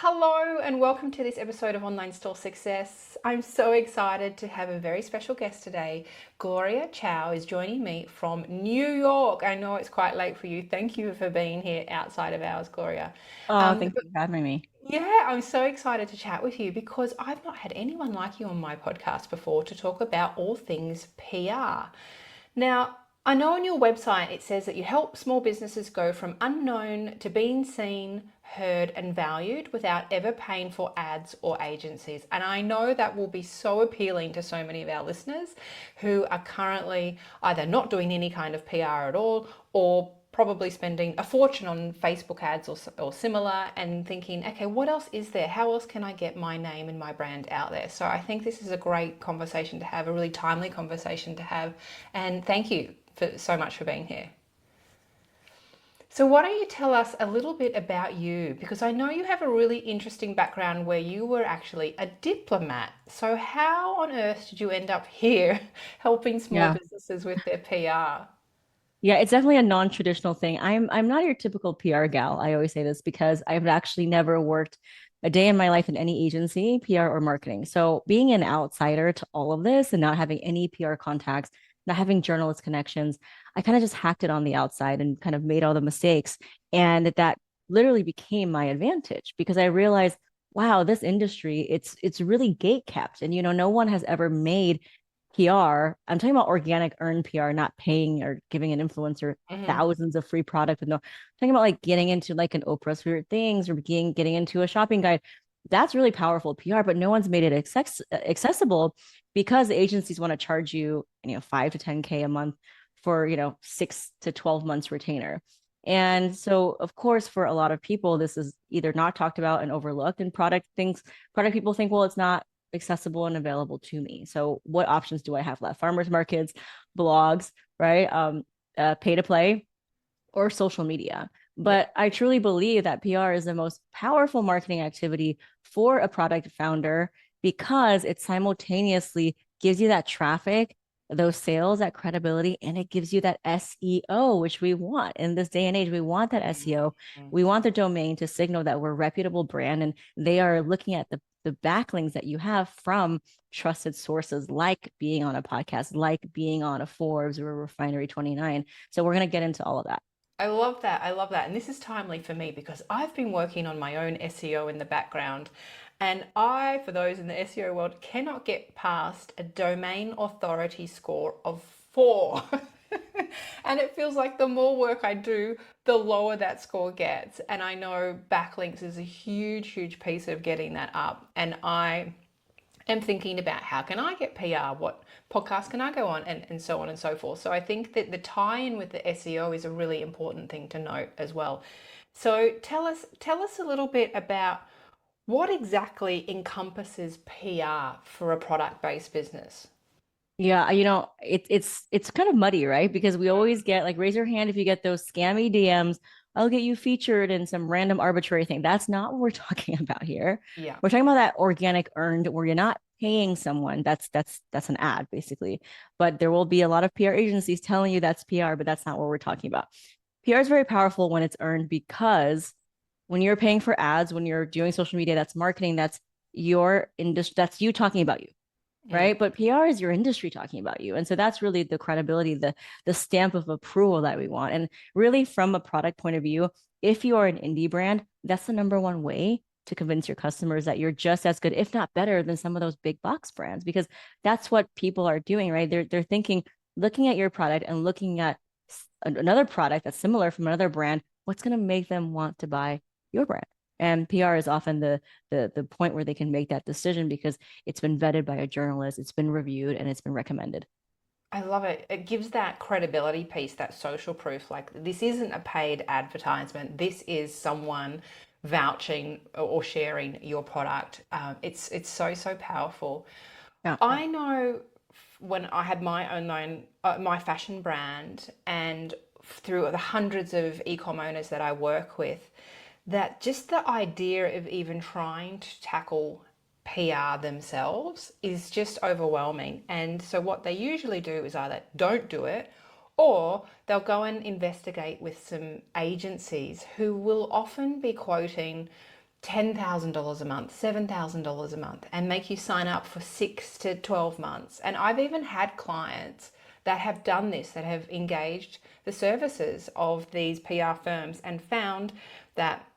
Hello and welcome to this episode of Online Store Success. I'm so excited to have a very special guest today. Gloria Chou is joining me from New York. I know it's quite late for you. Thank you for being here outside of hours, Gloria. Oh, Um, thank but you for having me. yeah, I'm so excited to chat with you because I've not had anyone like you on my podcast before to talk about all things PR. Now, I know on your website it says that you help small businesses go from unknown to being seen, heard, and valued without ever paying for ads or agencies. And I know that will be so appealing to so many of our listeners who are currently either not doing any kind of PR at all or probably spending a fortune on Facebook ads or similar and thinking, okay, what else is there? How else can I get my name and my brand out there? So I think this is a great conversation to have, a really timely conversation to have. And thank you so much for being here. So why don't you tell us a little bit about you? Because I know you have a really interesting background where you were actually a diplomat. So how on earth did you end up here helping small Yeah. businesses with their PR? Yeah, it's definitely a non-traditional thing. I'm not your typical PR gal. I always say this because I've actually never worked a day in my life in any agency, PR or marketing. So being an outsider to all of this and not having any PR contacts, not having journalist connections, I kind of just hacked it on the outside and kind of made all the mistakes. And that literally became my advantage because I realized, wow, this industry, it's really gate kept. And no one has ever made PR. I'm talking about organic earned PR, not paying or giving an influencer Mm-hmm. thousands of free product with no. I'm talking about like getting into like an Oprah's favorite things or getting into a shopping guide. That's really powerful PR, but no one's made it accessible because the agencies want to charge you, 5 to 10K a month for, 6 to 12 months retainer. And so, of course, for a lot of people, this is either not talked about and overlooked, and product people think, well, it's not accessible and available to me. So what options do I have left? Farmers markets, blogs, right? Pay to play or social media. Yeah. But I truly believe that PR is the most powerful marketing activity for a product founder because it simultaneously gives you that traffic, those sales, that credibility, and it gives you that SEO, which we want in this day and age. We want that SEO. Mm. We want the domain to signal that we're a reputable brand and they are looking at the backlinks that you have from trusted sources like being on a podcast, like being on a Forbes or a Refinery 29. So we're going to get into all of that. I love that. I love that. And this is timely for me because I've been working on my own SEO in the background. And I, for those in the SEO world, cannot get past a domain authority score of 4. And it feels like the more work I do, the lower that score gets. And I know backlinks is a huge, huge piece of getting that up. And I am thinking about how can I get PR, what podcast can I go on, and so on and so forth. So I think that the tie-in with the SEO is a really important thing to note as well. So tell us a little bit about what exactly encompasses PR for a product-based business. Yeah, it's kind of muddy, right? Because we always get like raise your hand if you get those scammy DMs. I'll get you featured in some random arbitrary thing. That's not what we're talking about here. Yeah. We're talking about that organic earned where you're not paying someone. That's an ad basically. But there will be a lot of PR agencies telling you that's PR, but that's not what we're talking about. PR is very powerful when it's earned because when you're paying for ads, when you're doing social media, that's marketing, that's your industry, that's you talking about you, Mm. right? But PR is your industry talking about you. And so that's really the credibility, the stamp of approval that we want. And really from a product point of view, if you are an indie brand, that's the number one way to convince your customers that you're just as good, if not better, than some of those big box brands, because that's what people are doing, right? They're thinking, looking at your product and looking at another product that's similar from another brand, what's going to make them want to buy your brand? And PR is often the point where they can make that decision because it's been vetted by a journalist, it's been reviewed, and it's been recommended. I love it. It gives that credibility piece, that social proof. Like, this isn't a paid advertisement. This is someone vouching or sharing your product. It's so powerful. Yeah. I know when I had my fashion brand, and through the hundreds of e-com owners that I work with, that just the idea of even trying to tackle PR themselves is just overwhelming. And so what they usually do is either don't do it, or they'll go and investigate with some agencies who will often be quoting $10,000 a month, $7,000 a month, and make you sign up for 6 to 12 months. And I've even had clients that have done this, that have engaged the services of these PR firms and found that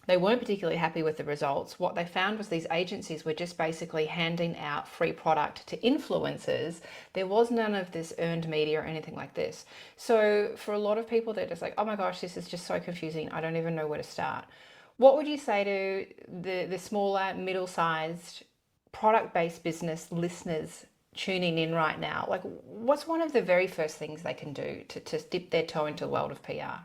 they weren't particularly happy with the results. What they found was these agencies were just basically handing out free product to influencers. There was none of this earned media or anything like this. So for a lot of people, they're just like, oh my gosh, this is just so confusing. I don't even know where to start. What would you say to the smaller, middle-sized, product-based business listeners tuning in right now? Like, what's one of the very first things they can do to dip their toe into the world of PR?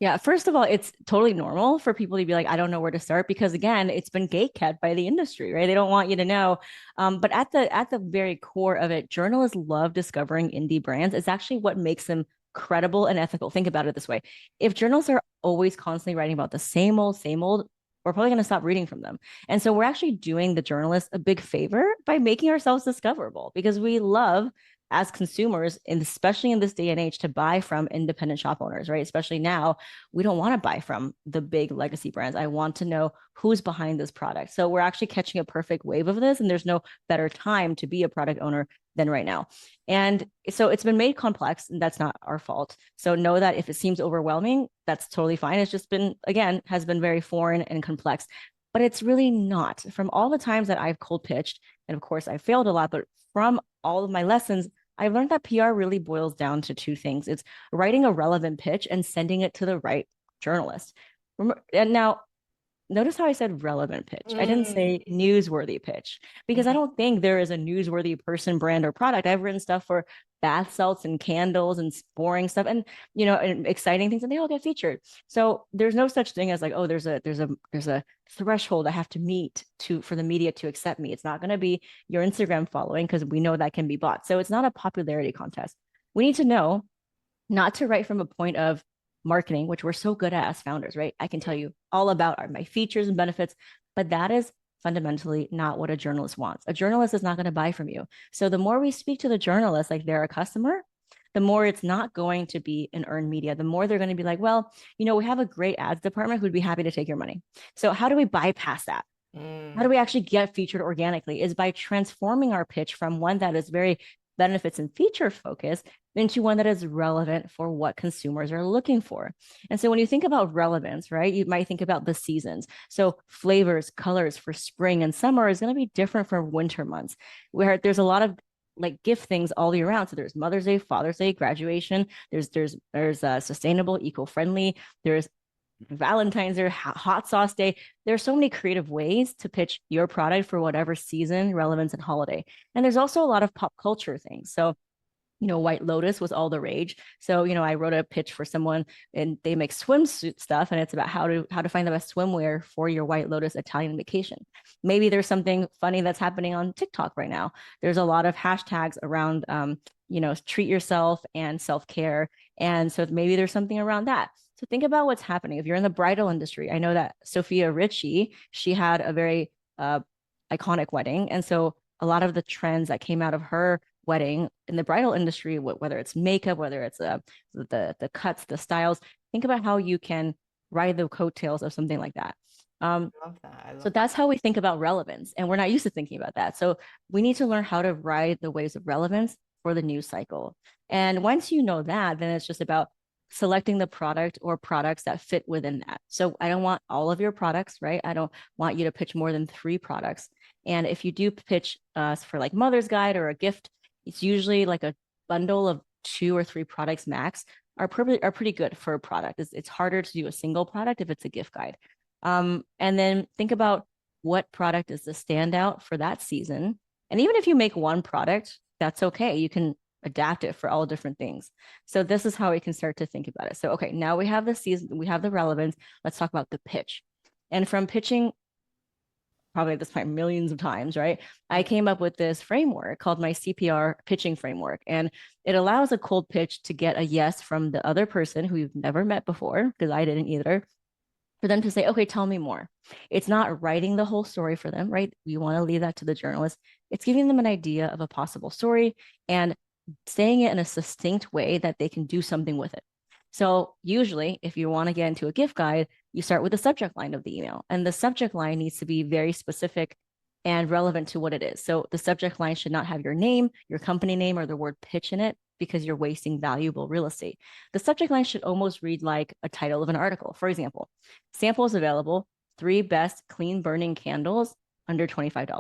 Yeah, first of all, it's totally normal for people to be like, I don't know where to start because again, it's been gatekept by the industry, right? They don't want you to know. But at the very core of it, journalists love discovering indie brands. It's actually what makes them credible and ethical. Think about it this way. If journalists are always constantly writing about the same old, we're probably going to stop reading from them. And so we're actually doing the journalists a big favor by making ourselves discoverable because we love as consumers, and especially in this day and age, to buy from independent shop owners, right? Especially now, we don't want to buy from the big legacy brands. I want to know who's behind this product. So we're actually catching a perfect wave of this, and there's no better time to be a product owner than right now. And so it's been made complex, and that's not our fault. So know that if it seems overwhelming, that's totally fine. It's just been, again, has been very foreign and complex, but it's really not. From all the times that I've cold pitched, and of course I failed a lot, but from all of my lessons, I've learned that PR really boils down to two things. It's writing a relevant pitch and sending it to the right journalist. And now, notice how I said relevant pitch. I didn't say newsworthy pitch because I don't think there is a newsworthy person, brand, or product. I've written stuff for bath salts and candles and boring stuff and and exciting things, and they all get featured. So there's no such thing as like, oh, there's a threshold I have to meet for the media to accept me. It's not going to be your Instagram following because we know that can be bought. So it's not a popularity contest. We need to know not to write from a point of marketing, which we're so good at as founders, right? I can tell you all about my features and benefits, but that is fundamentally not what a journalist wants. A journalist is not going to buy from you. So the more we speak to the journalist like they're a customer, the more it's not going to be an earned media. The more they're going to be like, well, we have a great ads department who'd be happy to take your money. So how do we bypass that? How do we actually get featured organically? Is by transforming our pitch from one that is very benefits and feature focused into one that is relevant for what consumers are looking for. And so when you think about relevance, right, you might think about the seasons. So flavors, colors for spring and summer is going to be different from winter months, where there's a lot of like gift things all year round. So there's Mother's Day, Father's Day, graduation. There's sustainable, eco-friendly. There's Valentine's Day, hot sauce day. There's so many creative ways to pitch your product for whatever season, relevance, and holiday. And there's also a lot of pop culture things. So White Lotus was all the rage. So, I wrote a pitch for someone and they make swimsuit stuff, and it's about how to find the best swimwear for your White Lotus Italian vacation. Maybe there's something funny that's happening on TikTok right now. There's a lot of hashtags around, treat yourself and self-care. And so maybe there's something around that. So think about what's happening. If you're in the bridal industry, I know that Sophia Richie, she had a very iconic wedding. And so a lot of the trends that came out of her wedding in the bridal industry, whether it's makeup, whether it's the cuts, the styles, think about how you can ride the coattails of something like that. Love that. So that's how we think about relevance, and we're not used to thinking about that. So we need to learn how to ride the waves of relevance for the news cycle. And once you know that, then it's just about selecting the product or products that fit within that. So I don't want all of your products, right? I don't want you to pitch more than 3 products. And if you do pitch for like Mother's Guide or a gift, it's usually like a bundle of 2 or 3 products max are pretty good for a product. It's harder to do a single product if it's a gift guide. And then think about what product is the standout for that season. And even if you make one product, that's okay. You can adapt it for all different things. So this is how we can start to think about it. So, okay, now we have the season, we have the relevance. Let's talk about the pitch. And from pitching, probably at this point millions of times, right? I came up with this framework called my CPR pitching framework. And it allows a cold pitch to get a yes from the other person who you've never met before, because I didn't either, for them to say, okay, tell me more. It's not writing the whole story for them, right? You want to leave that to the journalist. It's giving them an idea of a possible story and saying it in a succinct way that they can do something with it. So usually if you want to get into a gift guide, you start with the subject line of the email. And the subject line needs to be very specific and relevant to what it is. So the subject line should not have your name, your company name, or the word pitch in it because you're wasting valuable real estate. The subject line should almost read like a title of an article. For example, samples available, 3 best clean burning candles under $25. You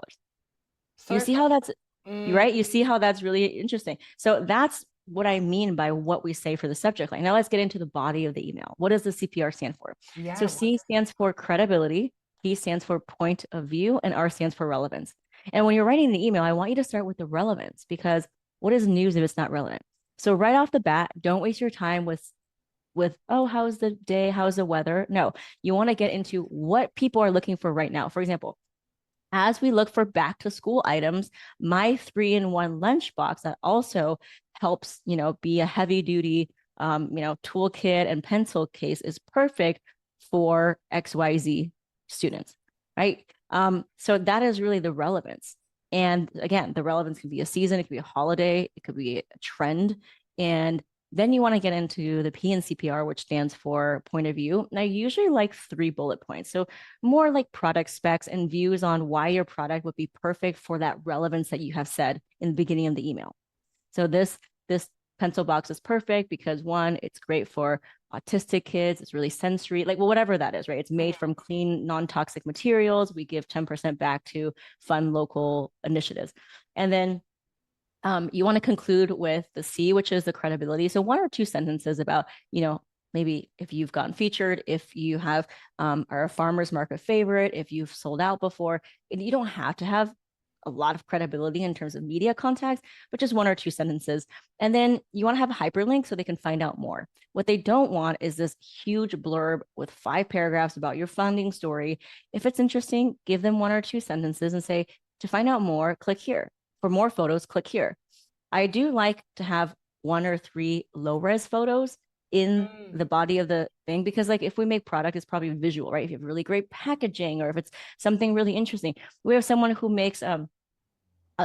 So see how that's mm, right? You see how that's really interesting. So that's what I mean by what we say for the subject line. Now let's get into the body of the email. What does the CPR stand for? So yeah, C stands for credibility, P stands for point of view, and R stands for relevance. And when you're writing the email, I want you to start with the relevance because what is news if it's not relevant? So right off the bat, don't waste your time with oh, how's the day? How's the weather? No, you want to get into what people are looking for right now. For example, as we look for back to school items, my 3-in-1 lunchbox that also helps, be a heavy duty, toolkit and pencil case is perfect for XYZ students, right? So that is really the relevance. And again, the relevance can be a season, it could be a holiday, it could be a trend. And then you want to get into the P in CPR, which stands for point of view. And I usually like 3 bullet points. So more like product specs and views on why your product would be perfect for that relevance that you have said in the beginning of the email. So this pencil box is perfect because 1, it's great for autistic kids. It's really sensory, like, well, whatever that is, right? It's made from clean, non-toxic materials. We give 10% back to fun local initiatives. And then you want to conclude with the C, which is the credibility. So 1 or 2 sentences about, maybe if you've gotten featured, if you have are a farmer's market favorite, if you've sold out before. And you don't have to have a lot of credibility in terms of media contacts, but just 1 or 2 sentences. And then you want to have a hyperlink so they can find out more. What they don't want is this huge blurb with 5 paragraphs about your founding story. If it's interesting, give them 1 or 2 sentences and say, to find out more, click here. For more photos, click here. I do like to have 1 or 3 low res photos in the body of the thing because, like, if we make product, it's probably visual, right? If you have really great packaging or if it's something really interesting. We have someone who makes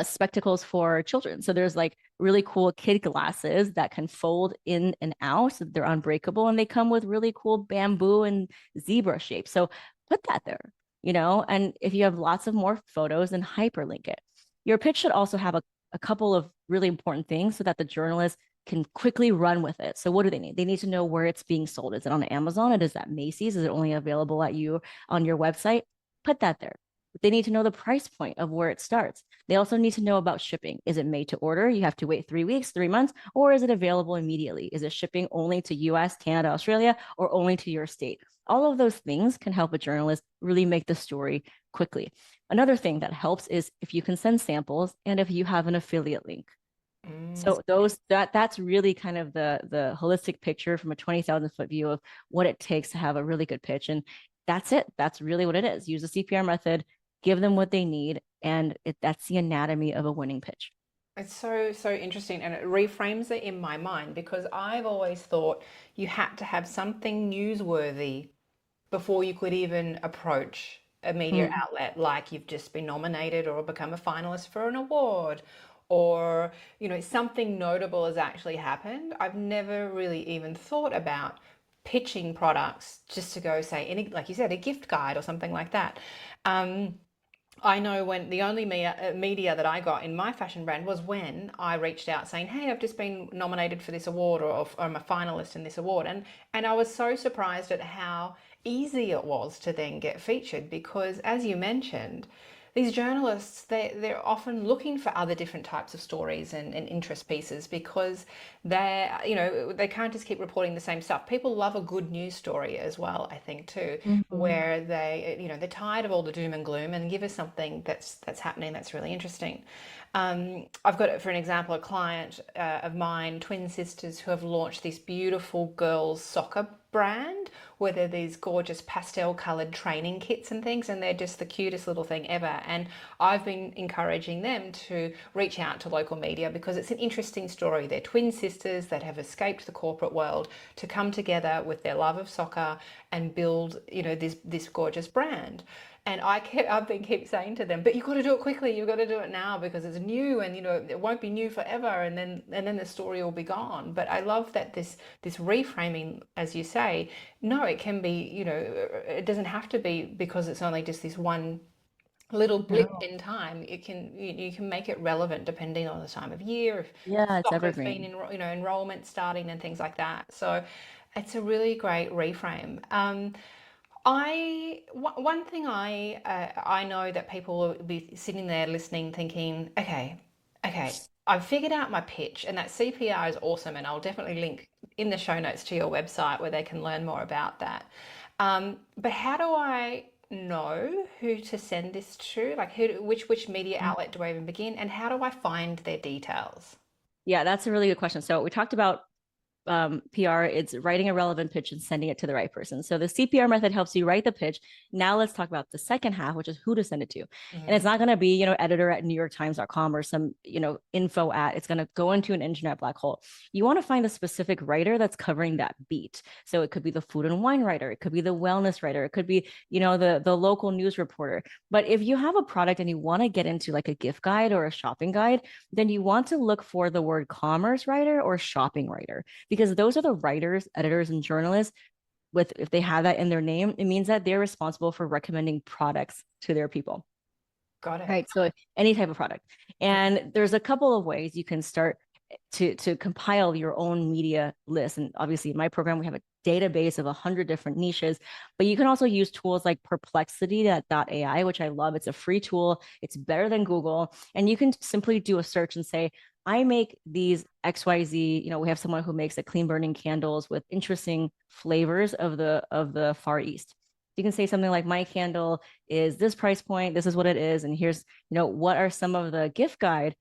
spectacles for children. So there's like really cool kid glasses that can fold in and out. So they're unbreakable and they come with really cool bamboo and zebra shapes. So put that there, and if you have lots of more photos, then hyperlink it. Your pitch should also have a couple of really important things so that the journalist can quickly run with it. So what do they need? They need to know where it's being sold. Is it on Amazon? Is that Macy's? Is it only available at you on your website? Put that there. They need to know the price point of where it starts. They also need to know about shipping. Is it made to order? You have to wait 3 weeks, 3 months, or is it available immediately? Is it shipping only to US, Canada, Australia, or only to your state? All of those things can help a journalist really make the story quickly. Another thing that helps is if you can send samples and if you have an affiliate link. So that's really kind of the holistic picture from a 20,000 foot view of what it takes to have a really good pitch. And that's it. That's really what it is. Use the CPR method, give them what they need, and that's the anatomy of a winning pitch. It's so interesting, and it reframes it in my mind because I've always thought you had to have something newsworthy before you could even approach a media Mm. outlet, like you've just been nominated or become a finalist for an award, or something notable has actually happened. I've never really even thought about pitching products just to go say any, like you said, a gift guide or something like that. Um, I know when the only media that I got in my fashion brand was when I reached out saying, "Hey, I've just been nominated for this award, or I'm a finalist in this award," and I was so surprised at how easy it was to then get featured because, as you mentioned, these journalists they're often looking for other different types of stories and interest pieces because they can't just keep reporting the same stuff. People love a good news story as well, I think too, Mhm. where they're tired of all the doom and gloom and give us something that's happening that's really interesting. I've got, for an example, a client of mine, twin sisters, who have launched this beautiful girls soccer brand where they're these gorgeous pastel colored training kits and things, and they're just the cutest little thing ever. And I've been encouraging them to reach out to local media because it's an interesting story. They're twin sisters that have escaped the corporate world to come together with their love of soccer and build, this gorgeous brand. And I've been keep saying to them, but you've got to do it quickly. You've got to do it now because it's new, and it won't be new forever. And then the story will be gone. But I love that this reframing, as you say, no, it can be. It doesn't have to be because it's only just this one little blip No. in time. You can make it relevant depending on the time of year, if Yeah, it's stock has been evergreen. enrollment starting and things like that. So it's a really great reframe. One thing I know that people will be sitting there listening, thinking, okay, I've figured out my pitch, and that CPR is awesome, and I'll definitely link in the show notes to your website where they can learn more about that. But how do I know who to send this to? Like, which media outlet do I even begin, and how do I find their details? Yeah, that's a really good question. So we talked about PR, it's writing a relevant pitch and sending it to the right person. So the CPR method helps you write the pitch. Now let's talk about the second half, which is who to send it to. And Mm, it's not going to be, editor at NewYorkTimes.com or some, info at, it's going to go into an internet black hole. You want to find the specific writer that's covering that beat. So it could be the food and wine writer. It could be the wellness writer. It could be, the local news reporter. But if you have a product and you want to get into like a gift guide or a shopping guide, then you want to look for the word commerce writer or shopping writer, because those are the writers, editors, and journalists with, if they have that in their name, it means that they're responsible for recommending products to their people. got it. Right. So any type of product. And there's a couple of ways you can start to compile your own media list. And obviously in my program, we have a database of 100 different niches, but you can also use tools like perplexity.ai, which I love. It's a free tool. It's better than Google. And you can simply do a search and say, I make these XYZ, we have someone who makes a clean burning candles with interesting flavors of the Far East. You can say something like, my candle is this price point, this is what it is, and here's, what are some of the gift guide,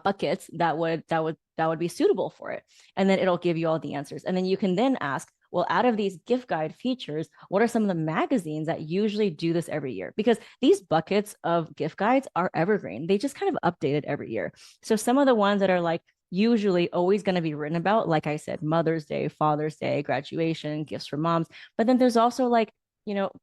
buckets that would be suitable for it. And then it'll give you all the answers. And then you can then ask, well, out of these gift guide features, what are some of the magazines that usually do this every year? Because these buckets of gift guides are evergreen. They just kind of update it every year. So some of the ones that are like usually always going to be written about, like I said, Mother's Day, Father's Day, graduation, gifts for moms. But then there's also like,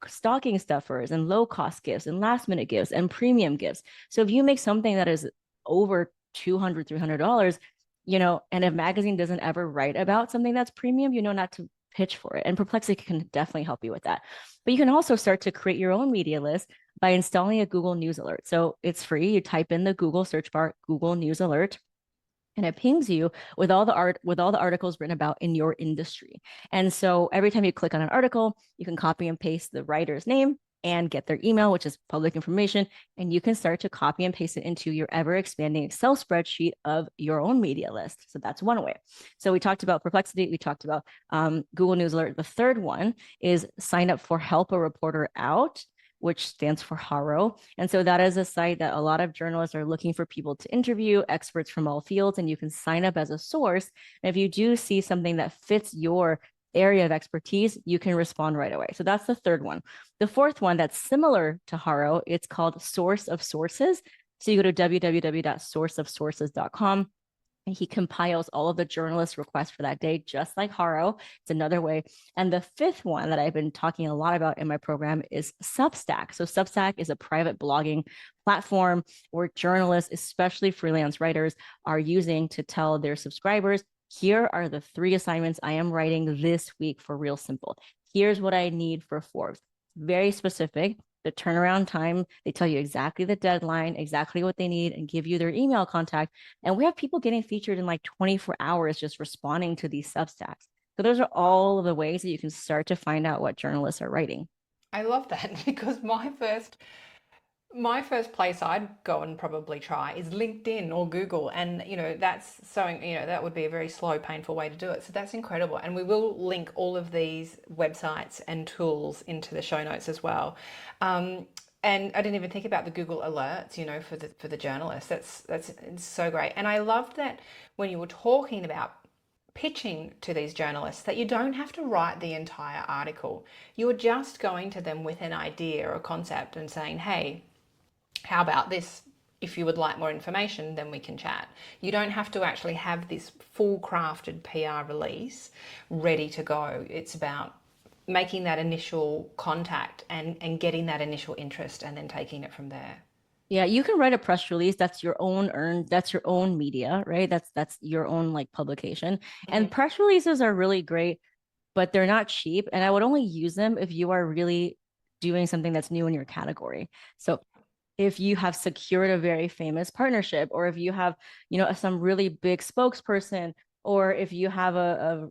stocking stuffers and low cost gifts and last minute gifts and premium gifts. So if you make something that is over $200, $300, and if magazine doesn't ever write about something that's premium, not to pitch for it. And Perplexity can definitely help you with that. But you can also start to create your own media list by installing a Google News Alert. So it's free. You type in the Google search bar, Google News Alert, and it pings you with all the articles written about in your industry. And so every time you click on an article, you can copy and paste the writer's name and get their email, which is public information, and you can start to copy and paste it into your ever expanding Excel spreadsheet of your own media list. So that's one way. So we talked about Perplexity, we talked about Google News Alert. The third one is sign up for Help a Reporter Out, which stands for HARO. And so that is a site that a lot of journalists are looking for people to interview, experts from all fields, and you can sign up as a source. And if you do see something that fits your area of expertise, you can respond right away. So that's the third one. The fourth one that's similar to HARO, it's called Source of Sources. So you go to www.sourceofsources.com. And he compiles all of the journalist requests for that day, just like HARO. It's another way. And the fifth one that I've been talking a lot about in my program is Substack. So Substack is a private blogging platform where journalists, especially freelance writers, are using to tell their subscribers, here are the 3 assignments I am writing this week for Real Simple. Here's what I need for Forbes. Very specific. The turnaround time, they tell you exactly the deadline, exactly what they need, and give you their email contact. And we have people getting featured in like 24 hours just responding to these Substacks. So those are all of the ways that you can start to find out what journalists are writing. I love that because my first place I'd go and probably try is LinkedIn or Google, and that's so that would be a very slow, painful way to do it. So that's incredible, and we will link all of these websites and tools into the show notes as well. And I didn't even think about the Google alerts, for the journalists. That's it's so great, and I loved that when you were talking about pitching to these journalists that you don't have to write the entire article. You're just going to them with an idea or a concept and saying, hey, how about this? If you would like more information, then we can chat. You don't have to actually have this full crafted PR release ready to go. It's about making that initial contact and getting that initial interest and then taking it from there. Yeah, you can write a press release. That's your own that's your own media, right? That's your own like publication. And Mhm. press releases are really great, but they're not cheap. And I would only use them if you are really doing something that's new in your category. So if you have secured a very famous partnership, or if you have, some really big spokesperson, or if you have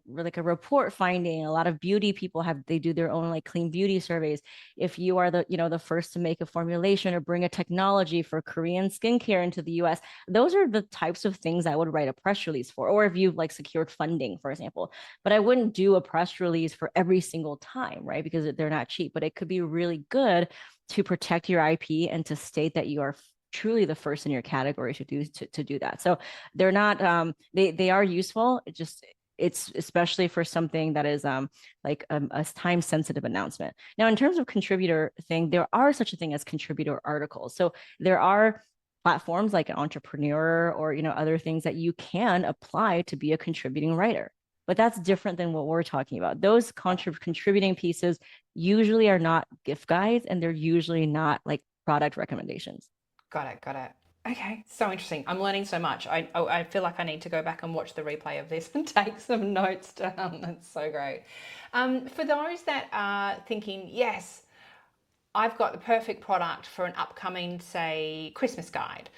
like a report finding, a lot of beauty people they do their own like clean beauty surveys. If you are the first to make a formulation or bring a technology for Korean skincare into the US, those are the types of things I would write a press release for. Or if you've like secured funding, for example. But I wouldn't do a press release for every single time, right? Because they're not cheap, but it could be really good to protect your IP and to state that you are truly the first in your category to do that. So they're not they are useful. It's especially for something that is like a time sensitive announcement. Now, in terms of contributor thing, there are such a thing as contributor articles. So there are platforms like an entrepreneur or other things that you can apply to be a contributing writer, but that's different than what we're talking about. Those contributing pieces usually are not gift guides, and they're usually not like product recommendations. Got it, got it. Okay, so interesting. I'm learning so much. I feel like I need to go back and watch the replay of this and take some notes down. That's so great. For those that are thinking, yes, I've got the perfect product for an upcoming, say, Christmas guide,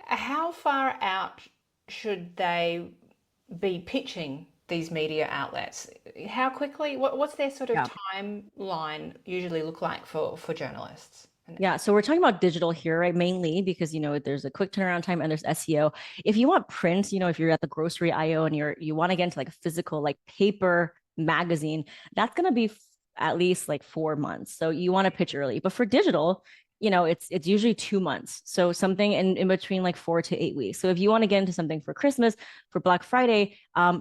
how far out should they be pitching these media outlets? How quickly? What's their sort of Yeah. timeline usually look like for journalists? Yeah, so we're talking about digital here, right? Mainly because there's a quick turnaround time and there's SEO. If you want print, if you're at the grocery IO and you want to get into like a physical, like paper magazine, that's gonna be at least like 4 months. So you want to pitch early. But for digital, it's usually 2 months. So something in between like 4 to 8 weeks. So if you want to get into something for Christmas, for Black Friday,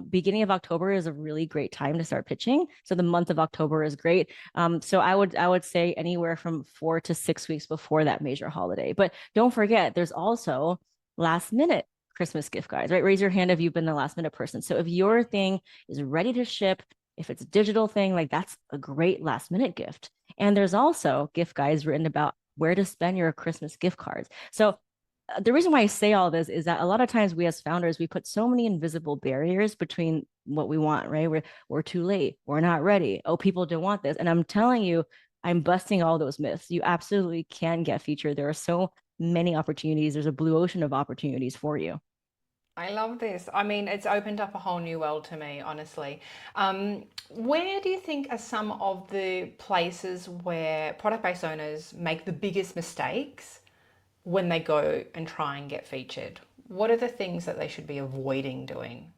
beginning of October is a really great time to start pitching. So the month of October is great. So I would say anywhere from 4 to 6 weeks before that major holiday. But don't forget, there's also last minute Christmas gift guides, right? Raise your hand if you've been the last minute person. So if your thing is ready to ship, if it's a digital thing, like that's a great last minute gift. And there's also gift guides written about where to spend your Christmas gift cards. So the reason why I say all this is that a lot of times we as founders, we put so many invisible barriers between what we want, right? We're too late. We're not ready. Oh, people don't want this. And I'm telling you, I'm busting all those myths. You absolutely can get featured. There are so many opportunities. There's a blue ocean of opportunities for you. I love this. I mean, it's opened up a whole new world to me, honestly. Where do you think are some of the places where product-based owners make the biggest mistakes when they go and try and get featured? What are the things that they should be avoiding doing?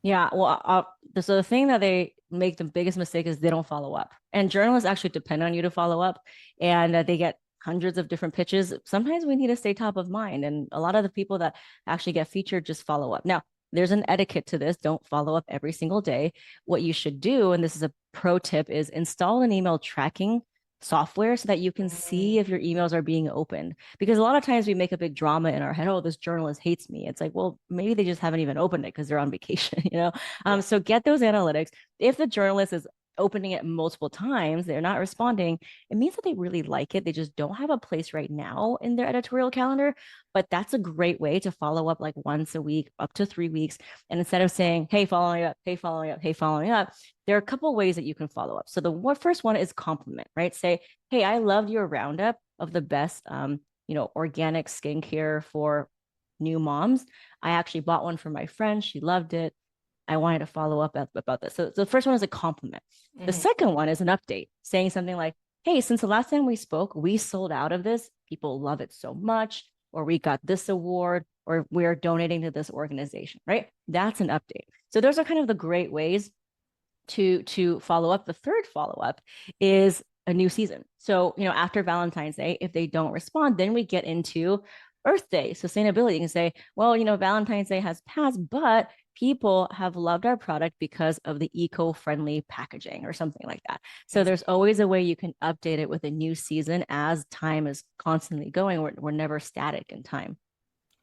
Yeah, well, so the thing that they make the biggest mistake is they don't follow up. And journalists actually depend on you to follow up, and they get hundreds of different pitches. Sometimes we need to stay top of mind, and a lot of the people that actually get featured just follow up. Now, there's an etiquette to this. Don't follow up every single day. What you should do, and this is a pro tip, is install an email tracking software so that you can see if your emails are being opened. Because a lot of times we make a big drama in our head, oh, this journalist hates me. It's like, well, maybe they just haven't even opened it because they're on vacation, Yeah. So get those analytics. If the journalist is opening it multiple times, they're not responding, it means that they really like it. They just don't have a place right now in their editorial calendar. But that's a great way to follow up like once a week, up to 3 weeks. And instead of saying, hey, following up, hey, following up, hey, following up, there are a couple of ways that you can follow up. So the first one is compliment, right? Say, hey, I loved your roundup of the best, organic skincare for new moms. I actually bought one for my friend. She loved it. I wanted to follow up about this. So the first one is a compliment. The Hmm. second one is an update, saying something like, hey, since the last time we spoke, we sold out of this. People love it so much, or we got this award, or we're donating to this organization, right? That's an update. So those are kind of the great ways to follow up. The third follow up is a new season. So, after Valentine's Day, if they don't respond, then we get into Earth Day, sustainability. You can say, well, Valentine's Day has passed, but people have loved our product because of the eco-friendly packaging or something like that. So there's always a way you can update it with a new season as time is constantly going. We're never static in time.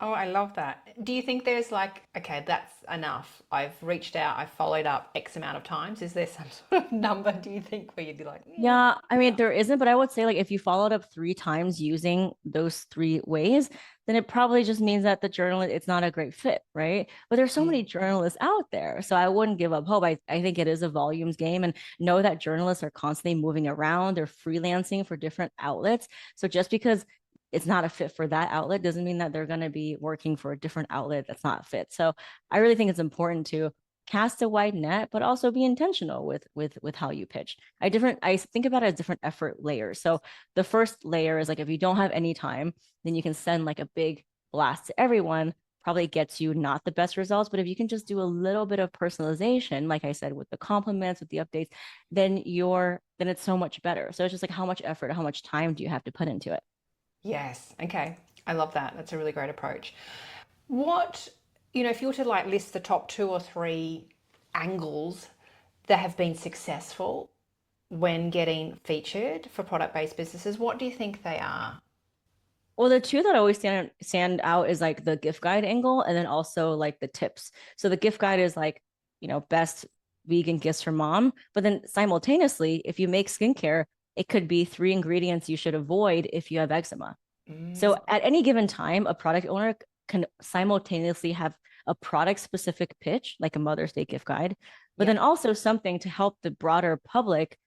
Oh, I love that. Do you think there's like, okay, that's enough. I've reached out, I've followed up X amount of times. Is there some sort of number, do you think, where you'd be like, "Mm, Yeah, I mean, enough?" there isn't, but I would say like if you followed up 3 times using those 3 ways, then it probably just means that the journalist, it's not a great fit, right? But there's so many Mm. journalists out there. So I wouldn't give up hope. I think it is a volumes game and know that journalists are constantly moving around. They're freelancing for different outlets. So just because it's not a fit for that outlet doesn't mean that they're going to be working for a different outlet that's not fit. So I really think it's important to cast a wide net, but also be intentional with how you pitch. I think about it as different effort layers. So the first layer is like if you don't have any time, then you can send like a big blast to everyone. Probably gets you not the best results, but if you can just do a little bit of personalization, like I said, with the compliments, with the updates, then it's so much better. So it's just like how much effort, how much time do you have to put into it? Yes. Okay. I love that. That's a really great approach. What, if you were to like list the top two or three angles that have been successful when getting featured for product-based businesses, what do you think they are? Well, the two that always stand out is like the gift guide angle and then also like the tips. So the gift guide is like, best vegan gifts for mom. But then simultaneously, if you make skincare, it could be 3 ingredients you should avoid if you have eczema. So Mm, at any given time, a product owner can simultaneously have a product specific pitch, like a Mother's Day gift guide, but yeah. then also something to help the broader public,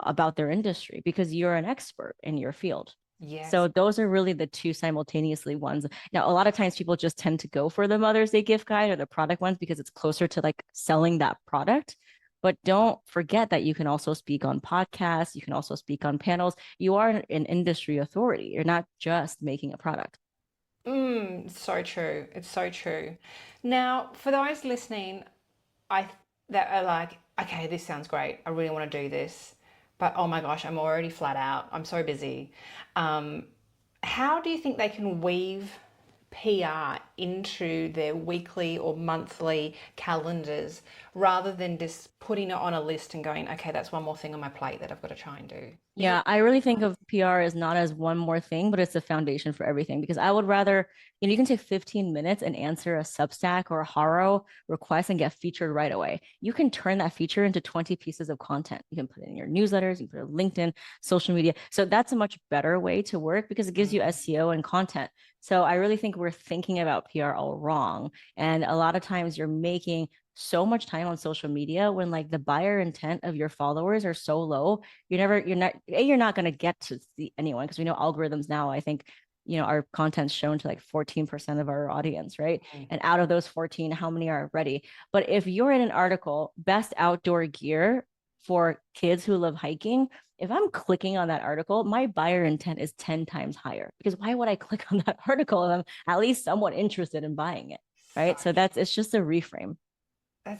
about their industry because you're an expert in your field. Yes. So those are really the two simultaneously ones. Now, a lot of times people just tend to go for the Mother's Day gift guide or the product ones because it's closer to like selling that product. But don't forget that you can also speak on podcasts, you can also speak on panels. You are an industry authority. You're not just making a product. So true. It's so true. Now, for those listening, I that are like, okay, this sounds great. I really want to do this, but oh my gosh, I'm already flat out. I'm so busy. Um, how do you think they can weave PR into their weekly or monthly calendars rather than just putting it on a list and going, okay, that's one more thing on my plate that I've got to try and do? Is Yeah, it? I really think of PR as not as one more thing, but it's the foundation for everything because I would rather, you can take 15 minutes and answer a Substack or a Haro request and get featured right away. You can turn that feature into 20 pieces of content. You can put it in your newsletters, you can put it on LinkedIn, social media. So that's a much better way to work because it gives you Mm. SEO and content. So I really think we're thinking about PR all wrong. And a lot of times you're making so much time on social media when like the buyer intent of your followers are so low you're not going to get to see anyone because we know algorithms now. I think, our content's shown to like 14% of our audience, right? Mm. And out of those 14, how many are ready? But if you're in an article, best outdoor gear for kids who love hiking, if I'm clicking on that article, my buyer intent is 10 times higher because why would I click on that article if I'm at least somewhat interested in buying it? So Right. So it's just a reframe.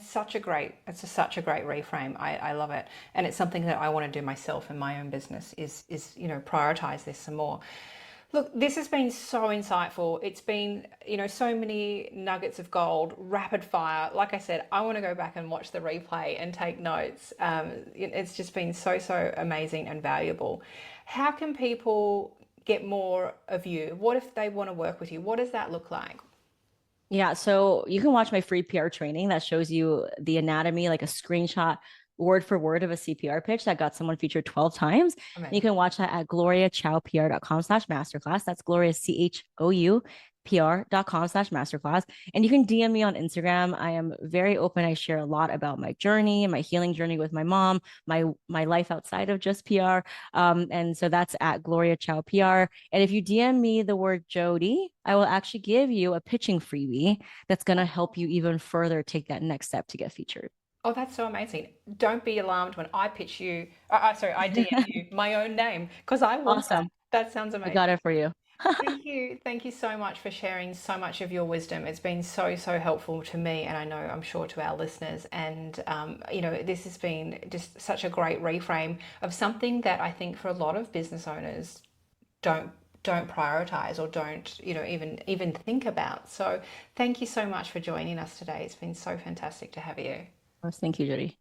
such a great reframe. I love it. And it's something that I want to do myself in my own business is, prioritize this some more. Look, this has been so insightful. It's been, so many nuggets of gold, rapid fire. Like I said, I want to go back and watch the replay and take notes. It's just been so amazing and valuable. How can people get more of you? What if they want to work with you? What does that look like? Yeah, so you can watch my free PR training that shows you the anatomy, like a screenshot word for word of a CPR pitch that got someone featured 12 times. And you Amazing. can watch that at gloriachoupr.com/masterclass. That's Gloria CHOU pr.com/masterclass. And you can DM me on Instagram. I am very open. I share a lot about my journey, my healing journey with my mom, my life outside of just PR. And so that's at Gloria Chou PR. And if you DM me the word Jody, I will actually give you a pitching freebie that's going to help you even further take that next step to get featured. Oh, that's so amazing. Don't be alarmed when I pitch you, sorry, I DM you my own name because I want that. Awesome. That sounds I amazing. got it for you. Thank you. Thank you so much for sharing so much of your wisdom. It's been so helpful to me, and I know I'm sure to our listeners. And, this has been just such a great reframe of something that I think for a lot of business owners don't don't prioritize or don't even think about. So thank you so much for joining us today. It's been so fantastic to have you. Thank you, Judy.